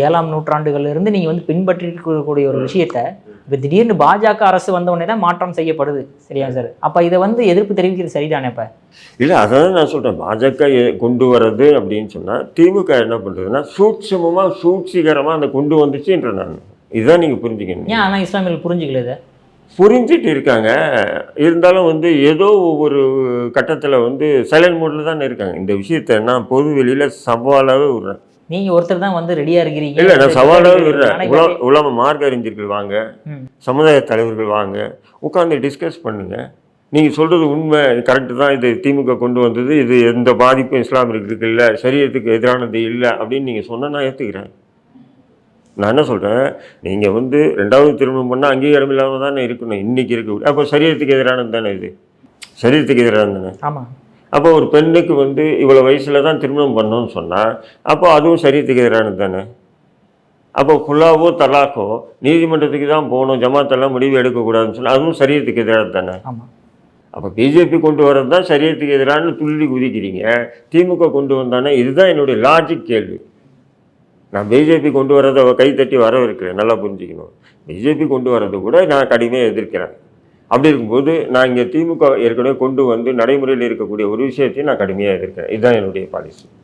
7ஆம் நூற்றாண்டுகளிலிருந்து நீங்க வந்து பின்பற்றி இருக்கக்கூடிய ஒரு விஷயத்த இப்போ திடீர்னு பாஜக அரசு வந்த உடனே தான் மாற்றம் செய்யப்படுது. சரியா சார்? அப்ப இதை வந்து எதிர்ப்பு தெரிவிக்கிறது சரிதானே? இப்ப இல்லை, அதான் நான் சொல்கிறேன். பாஜக கொண்டு வர்றது அப்படின்னு சொன்னால் திமுக என்ன பண்ணுறதுன்னா சூட்சமமாக சூழ்ச்சிகரமாக அந்த கொண்டு வந்துச்சுன்ற நான் இதுதான் நீங்கள் புரிஞ்சுக்கணும். ஏன் ஆனால் இஸ்லாமியர்கள் புரிஞ்சுக்கல இதை? புரிஞ்சிட்டு இருக்காங்க. இருந்தாலும் வந்து ஏதோ ஒவ்வொரு கட்டத்தில் வந்து சைலண்ட் மோடில் தானே இருக்காங்க. இந்த விஷயத்தை நான் பொது வெளியில் சவாலாகவே விடுறேன். நீங்க ஒருத்தர் தான் வந்து ரெடியா இருக்கிறீங்க. இல்லை, நான் சவாலாகவே விடுறேன். உலக மார்க்க அறிஞர்கள் வாங்க, சமுதாய தலைவர்கள் வாங்க, உட்காந்து டிஸ்கஸ் பண்ணுங்க. நீங்கள் சொல்கிறது உண்மை, கரெக்டு தான், இது திமுக கொண்டு வந்தது, இது எந்த பாதிப்பும் இஸ்லாமியர்களுக்கு இல்லை, சரியத்துக்கு எதிரானது இல்லை அப்படின்னு நீங்கள் சொன்னால் நான் ஏற்றுக்கிறேன். நான் என்ன சொல்கிறேன், நீங்கள் வந்து 2வது திருமணம் பண்ணால் அங்கீகாரம் இல்லாமல் தானே இருக்கணும் இன்றைக்கி இருக்கக்கூடிய. அப்போ சரியத்துக்கு எதிரானது தானே இது? சரியத்துக்கு எதிரானது தானே. ஆமாம். அப்போ ஒரு பெண்ணுக்கு வந்து இவ்வளோ வயசில் தான் திருமணம் பண்ணணும்னு சொன்னால் அப்போ அதுவும் சரியத்துக்கு எதிரானது தானே. அப்போ குல்லாவோ தலாக்கோ நீதிமன்றத்துக்கு தான் போகணும், ஜமாத்தெல்லாம் முடிவு எடுக்கக்கூடாதுன்னு சொன்னால் அதுவும் சரியத்துக்கு எதிரானது தானே. அப்போ பிஜேபி கொண்டு வர்றது தான் சரியத்துக்கு எதிரானு துள்ளி குதிக்கிறீங்க, திமுக கொண்டு வந்தானே. இதுதான் என்னுடைய லாஜிக் கேள்வி. நான் பிஜேபி கொண்டு வரதை கைத்தட்டி வரவேற்கிறேன், நல்லா புரிஞ்சுக்கணும். பிஜேபி கொண்டு வரதை கூட நான் கடுமையாக எதிர்க்கிறேன். அப்படி இருக்கும்போது நான் இங்கே திமுக ஏற்கனவே கொண்டு வந்து நடைமுறையில் இருக்கக்கூடிய ஒரு விஷயத்தையும் நான் கடுமையாக எதிர்க்கிறேன். இதுதான் என்னுடைய பாலிசி.